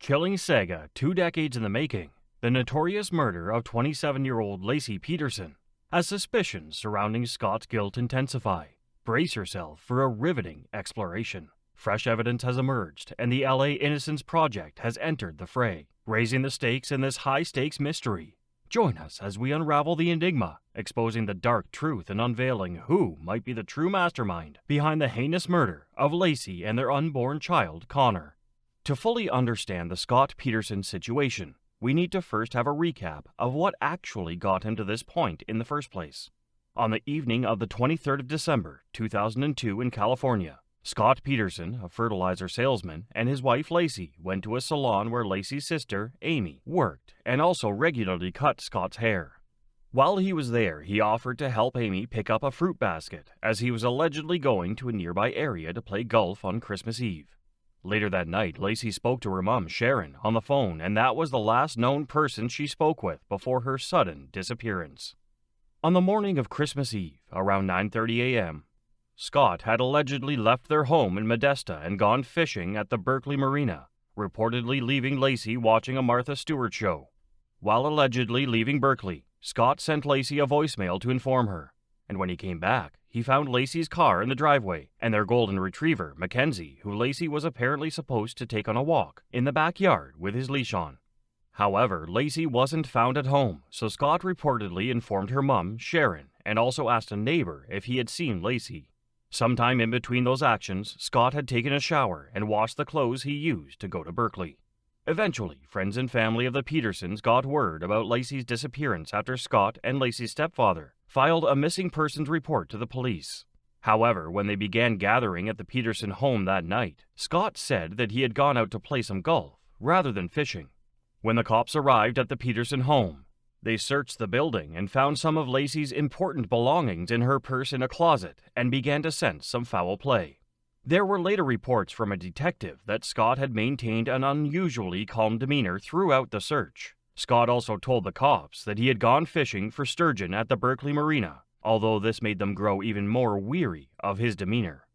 Killing saga 2 decades in the making, the notorious murder of 27-year-old Lacey Peterson. As suspicions surrounding Scott's guilt intensify, brace yourself for a riveting exploration. Fresh evidence has emerged, and the LA Innocence Project has entered the fray, raising the stakes in this high-stakes mystery. Join us as we unravel the enigma, exposing the dark truth and unveiling who might be the true mastermind behind the heinous murder of Lacey and their unborn child, Connor. To fully understand the Scott Peterson situation, we need to first have a recap of what actually got him to this point in the first place. On the evening of the 23rd of December, 2002 in California, Scott Peterson, a fertilizer salesman, and his wife Lacey went to a salon where Lacey's sister, Amy, worked and also regularly cut Scott's hair. While he was there, he offered to help Amy pick up a fruit basket as he was allegedly going to a nearby area to play golf on Christmas Eve. Later that night, Lacey spoke to her mom, Sharon, on the phone, and that was the last known person she spoke with before her sudden disappearance. On the morning of Christmas Eve, around 9:30 a.m., Scott had allegedly left their home in Modesto and gone fishing at the Berkeley Marina, reportedly leaving Lacey watching a Martha Stewart show. While allegedly leaving Berkeley, Scott sent Lacey a voicemail to inform her, and when he came back, he found Lacey's car in the driveway and their golden retriever, Mackenzie, who Lacey was apparently supposed to take on a walk, in the backyard with his leash on. However, Lacey wasn't found at home, so Scott reportedly informed her mom, Sharon, and also asked a neighbor if he had seen Lacey. Sometime in between those actions, Scott had taken a shower and washed the clothes he used to go to Berkeley. Eventually, friends and family of the Petersons got word about Lacey's disappearance after Scott and Lacey's stepfather filed a missing persons report to the police. However, when they began gathering at the Peterson home that night, Scott said that he had gone out to play some golf rather than fishing. When the cops arrived at the Peterson home, they searched the building and found some of Lacey's important belongings in her purse in a closet and began to sense some foul play. There were later reports from a detective that Scott had maintained an unusually calm demeanor throughout the search. Scott also told the cops that he had gone fishing for sturgeon at the Berkeley Marina, although this made them grow even more weary of his demeanor.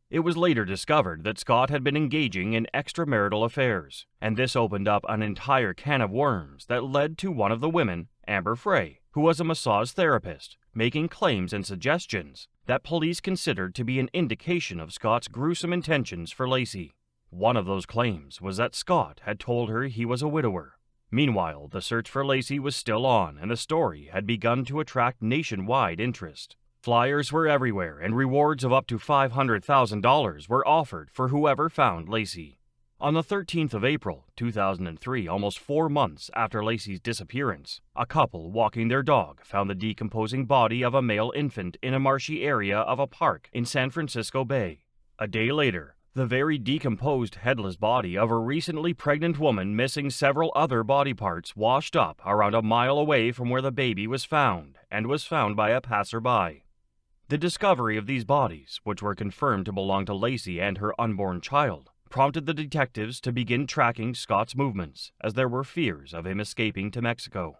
It was later discovered that Scott had been engaging in extramarital affairs, and this opened up an entire can of worms that led to one of the women, Amber Frey, who was a massage therapist, making claims and suggestions that police considered to be an indication of Scott's gruesome intentions for Lacey. One of those claims was that Scott had told her he was a widower. Meanwhile, the search for Lacey was still on, and the story had begun to attract nationwide interest. Flyers were everywhere, and rewards of up to $500,000 were offered for whoever found Lacey. On the 13th of April, 2003, almost 4 months after Lacey's disappearance, a couple walking their dog found the decomposing body of a male infant in a marshy area of a park in San Francisco Bay. A day later, the very decomposed headless body of a recently pregnant woman missing several other body parts washed up around a mile away from where the baby was found, and was found by a passerby. The discovery of these bodies, which were confirmed to belong to Lacey and her unborn child, prompted the detectives to begin tracking Scott's movements, as there were fears of him escaping to Mexico.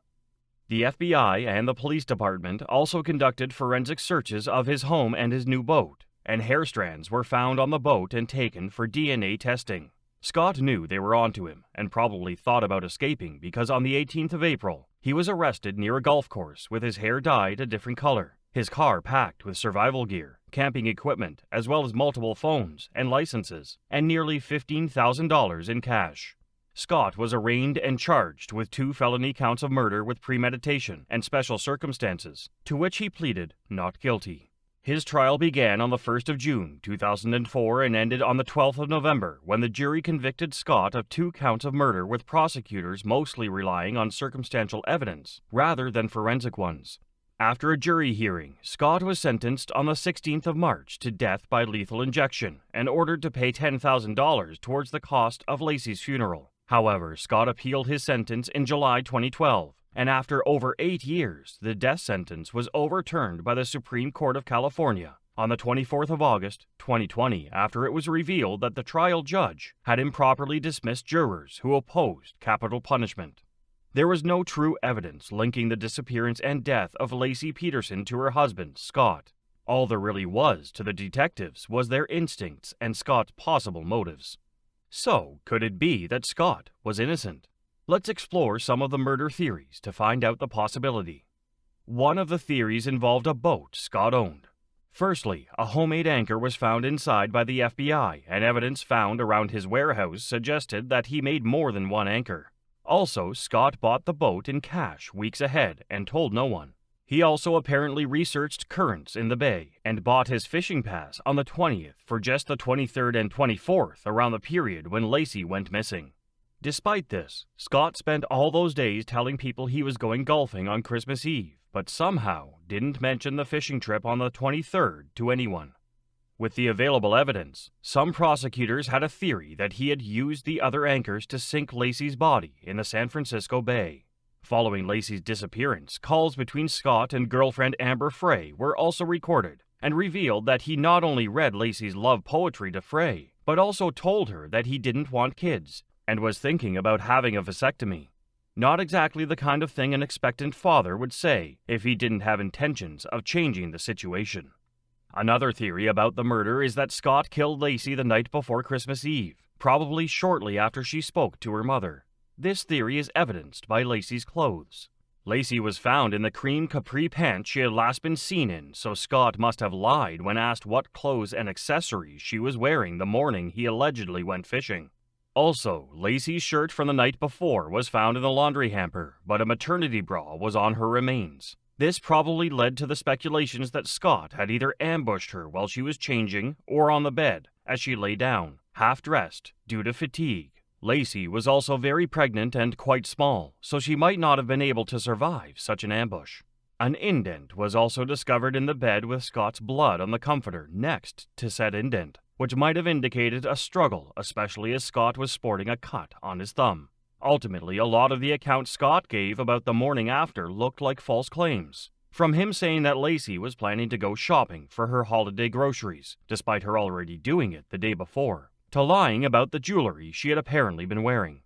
The FBI and the police department also conducted forensic searches of his home and his new boat, and hair strands were found on the boat and taken for DNA testing. Scott knew they were onto him, and probably thought about escaping because on the 18th of April, he was arrested near a golf course with his hair dyed a different color, his car packed with survival gear, camping equipment, as well as multiple phones and licenses, and nearly $15,000 in cash. Scott was arraigned and charged with 2 felony counts of murder with premeditation and special circumstances, to which he pleaded not guilty. His trial began on the 1st of June, 2004 and ended on the 12th of November when the jury convicted Scott of 2 counts of murder with prosecutors mostly relying on circumstantial evidence rather than forensic ones. After a jury hearing, Scott was sentenced on the 16th of March to death by lethal injection and ordered to pay $10,000 towards the cost of Lacey's funeral. However, Scott appealed his sentence in July 2012, and after over 8 years, the death sentence was overturned by the Supreme Court of California on the 24th of August, 2020, after it was revealed that the trial judge had improperly dismissed jurors who opposed capital punishment. There was no true evidence linking the disappearance and death of Lacey Peterson to her husband, Scott. All there really was to the detectives was their instincts and Scott's possible motives. So, could it be that Scott was innocent? Let's explore some of the murder theories to find out the possibility. One of the theories involved a boat Scott owned. Firstly, a homemade anchor was found inside by the FBI, and evidence found around his warehouse suggested that he made more than one anchor. Also, Scott bought the boat in cash weeks ahead and told no one. He also apparently researched currents in the bay and bought his fishing pass on the 20th for just the 23rd and 24th around the period when Lacey went missing. Despite this, Scott spent all those days telling people he was going golfing on Christmas Eve, but somehow didn't mention the fishing trip on the 23rd to anyone. With the available evidence, some prosecutors had a theory that he had used the other anchors to sink Lacey's body in the San Francisco Bay. Following Lacey's disappearance, calls between Scott and girlfriend Amber Frey were also recorded and revealed that he not only read Lacey's love poetry to Frey, but also told her that he didn't want kids and was thinking about having a vasectomy. Not exactly the kind of thing an expectant father would say if he didn't have intentions of changing the situation. Another theory about the murder is that Scott killed Lacey the night before Christmas Eve, probably shortly after she spoke to her mother. This theory is evidenced by Lacey's clothes. Lacey was found in the cream capri pants she had last been seen in, so Scott must have lied when asked what clothes and accessories she was wearing the morning he allegedly went fishing. Also, Lacey's shirt from the night before was found in the laundry hamper, but a maternity bra was on her remains. This probably led to the speculations that Scott had either ambushed her while she was changing or on the bed as she lay down, half-dressed, due to fatigue. Lacey was also very pregnant and quite small, so she might not have been able to survive such an ambush. An indent was also discovered in the bed with Scott's blood on the comforter next to said indent, which might have indicated a struggle, especially as Scott was sporting a cut on his thumb. Ultimately, a lot of the accounts Scott gave about the morning after looked like false claims. From him saying that Lacey was planning to go shopping for her holiday groceries, despite her already doing it the day before, to lying about the jewelry she had apparently been wearing.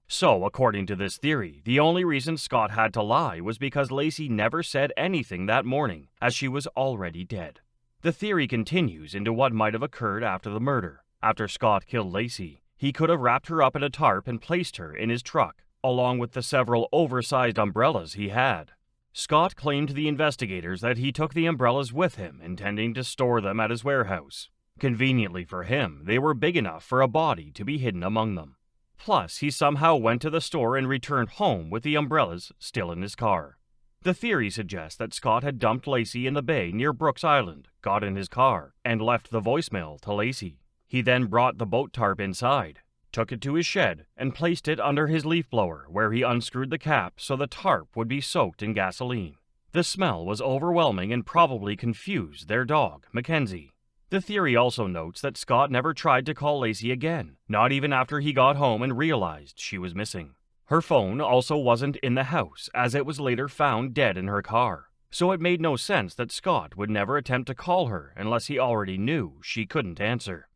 So, according to this theory, the only reason Scott had to lie was because Lacey never said anything that morning, as she was already dead. The theory continues into what might have occurred after the murder. After Scott killed Lacey, he could have wrapped her up in a tarp and placed her in his truck, along with the several oversized umbrellas he had. Scott claimed to the investigators that he took the umbrellas with him, intending to store them at his warehouse. Conveniently for him, they were big enough for a body to be hidden among them. Plus, he somehow went to the store and returned home with the umbrellas still in his car. The theory suggests that Scott had dumped Lacey in the bay near Brooks Island, got in his car, and left the voicemail to Lacey. He then brought the boat tarp inside, took it to his shed, and placed it under his leaf blower, where he unscrewed the cap so the tarp would be soaked in gasoline. The smell was overwhelming and probably confused their dog, Mackenzie. The theory also notes that Scott never tried to call Lacey again, not even after he got home and realized she was missing. Her phone also wasn't in the house, as it was later found dead in her car, so it made no sense that Scott would never attempt to call her unless he already knew she couldn't answer.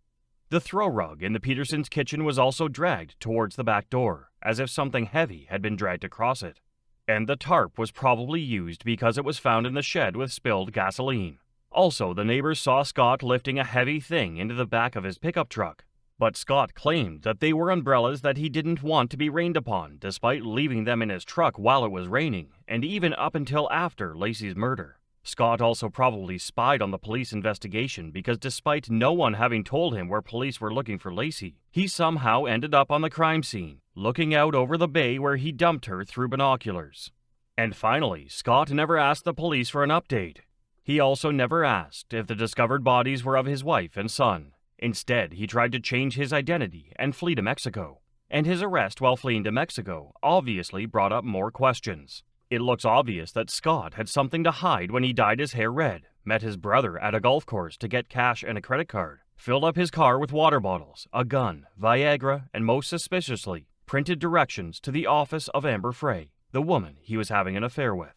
The throw rug in the Petersons' kitchen was also dragged towards the back door, as if something heavy had been dragged across it. And the tarp was probably used because it was found in the shed with spilled gasoline. Also, the neighbors saw Scott lifting a heavy thing into the back of his pickup truck. But Scott claimed that they were umbrellas that he didn't want to be rained upon, despite leaving them in his truck while it was raining, and even up until after Lacey's murder. Scott also probably spied on the police investigation because despite no one having told him where police were looking for Lacey, he somehow ended up on the crime scene, looking out over the bay where he dumped her through binoculars. And finally, Scott never asked the police for an update. He also never asked if the discovered bodies were of his wife and son. Instead, he tried to change his identity and flee to Mexico. And his arrest while fleeing to Mexico obviously brought up more questions. It looks obvious that Scott had something to hide when he dyed his hair red, met his brother at a golf course to get cash and a credit card, filled up his car with water bottles, a gun, Viagra, and most suspiciously, printed directions to the office of Amber Frey, the woman he was having an affair with.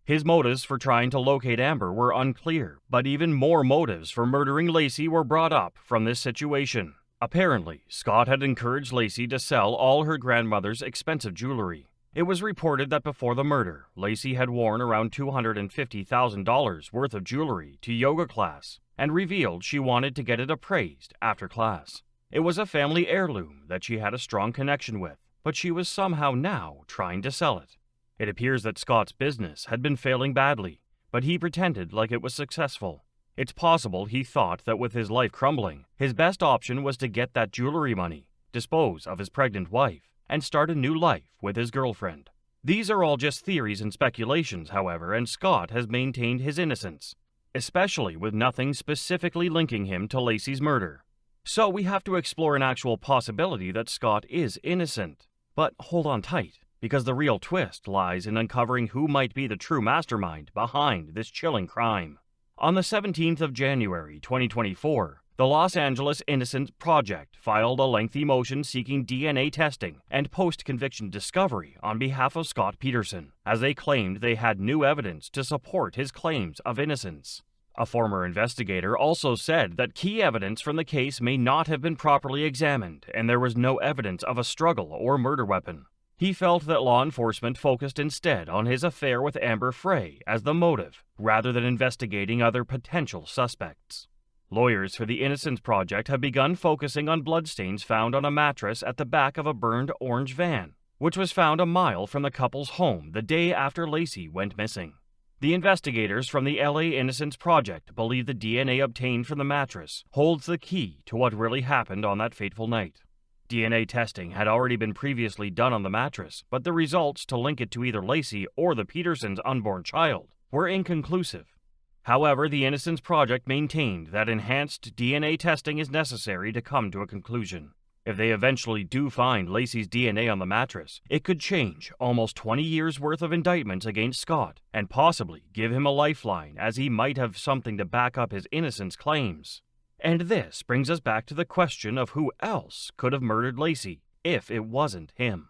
His motives for trying to locate Amber were unclear, but even more motives for murdering Lacey were brought up from this situation. Apparently, Scott had encouraged Lacey to sell all her grandmother's expensive jewelry. It was reported that before the murder, Lacey had worn around $250,000 worth of jewelry to yoga class and revealed she wanted to get it appraised after class. It was a family heirloom that she had a strong connection with, but she was somehow now trying to sell it. It appears that Scott's business had been failing badly, but he pretended like it was successful. It's possible he thought that with his life crumbling, his best option was to get that jewelry money, dispose of his pregnant wife, and start a new life with his girlfriend. These are all just theories and speculations, however, and Scott has maintained his innocence, especially with nothing specifically linking him to Lacey's murder. So we have to explore an actual possibility that Scott is innocent. But hold on tight, because the real twist lies in uncovering who might be the true mastermind behind this chilling crime. On the 17th of January 2024, the Los Angeles Innocence Project filed a lengthy motion seeking DNA testing and post-conviction discovery on behalf of Scott Peterson, as they claimed they had new evidence to support his claims of innocence. A former investigator also said that key evidence from the case may not have been properly examined, and there was no evidence of a struggle or murder weapon. He felt that law enforcement focused instead on his affair with Amber Frey as the motive, rather than investigating other potential suspects. Lawyers for the Innocence Project have begun focusing on bloodstains found on a mattress at the back of a burned orange van, which was found a mile from the couple's home the day after Lacey went missing. The investigators from the LA Innocence Project believe the DNA obtained from the mattress holds the key to what really happened on that fateful night. DNA testing had already been previously done on the mattress, but the results to link it to either Lacey or the Petersons' unborn child were inconclusive. However, the Innocence Project maintained that enhanced DNA testing is necessary to come to a conclusion. If they eventually do find Lacey's DNA on the mattress, it could change almost 20 years' worth of indictments against Scott and possibly give him a lifeline, as he might have something to back up his innocence claims. And this brings us back to the question of who else could have murdered Lacey if it wasn't him.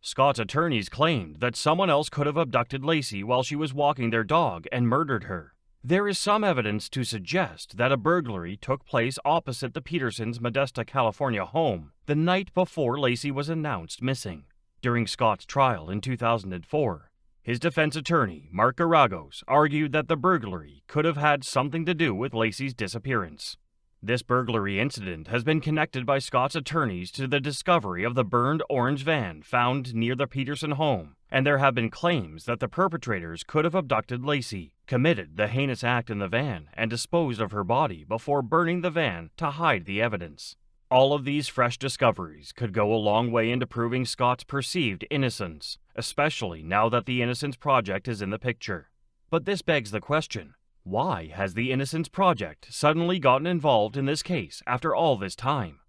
Scott's attorneys claimed that someone else could have abducted Lacey while she was walking their dog and murdered her. There is some evidence to suggest that a burglary took place opposite the Petersons' Modesto, California home the night before Lacey was announced missing. During Scott's trial in 2004, his defense attorney, Mark Garagos, argued that the burglary could have had something to do with Lacey's disappearance. This burglary incident has been connected by Scott's attorneys to the discovery of the burned orange van found near the Peterson home, and there have been claims that the perpetrators could have abducted Lacey, committed the heinous act in the van, and disposed of her body before burning the van to hide the evidence. All of these fresh discoveries could go a long way into proving Scott's perceived innocence, especially now that the Innocence Project is in the picture. But this begs the question: why has the Innocence Project suddenly gotten involved in this case after all this time?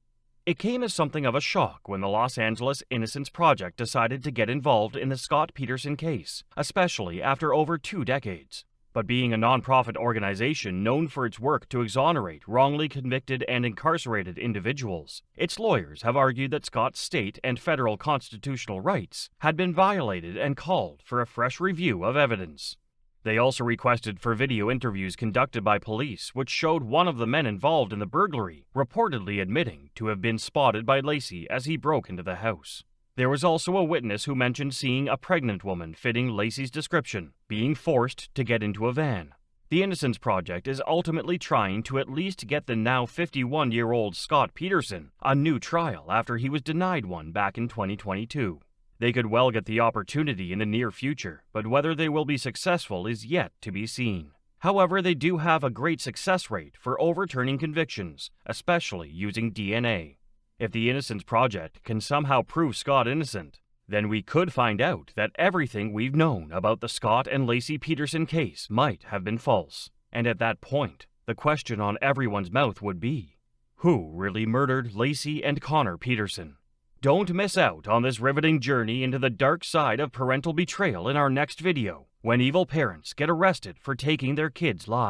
It came as something of a shock when the Los Angeles Innocence Project decided to get involved in the Scott Peterson case, especially after over 2 decades. But being a nonprofit organization known for its work to exonerate wrongly convicted and incarcerated individuals, its lawyers have argued that Scott's state and federal constitutional rights had been violated and called for a fresh review of evidence. They also requested for video interviews conducted by police, which showed one of the men involved in the burglary reportedly admitting to have been spotted by Lacey as he broke into the house. There was also a witness who mentioned seeing a pregnant woman fitting Lacey's description, being forced to get into a van. The Innocence Project is ultimately trying to at least get the now 51-year-old Scott Peterson a new trial after he was denied one back in 2022. They could well get the opportunity in the near future, but whether they will be successful is yet to be seen. However, they do have a great success rate for overturning convictions, especially using DNA. If the Innocence Project can somehow prove Scott innocent, then we could find out that everything we've known about the Scott and Lacey Peterson case might have been false. And at that point, the question on everyone's mouth would be, who really murdered Lacey and Connor Peterson? Don't miss out on this riveting journey into the dark side of parental betrayal in our next video, when evil parents get arrested for taking their kids' lives.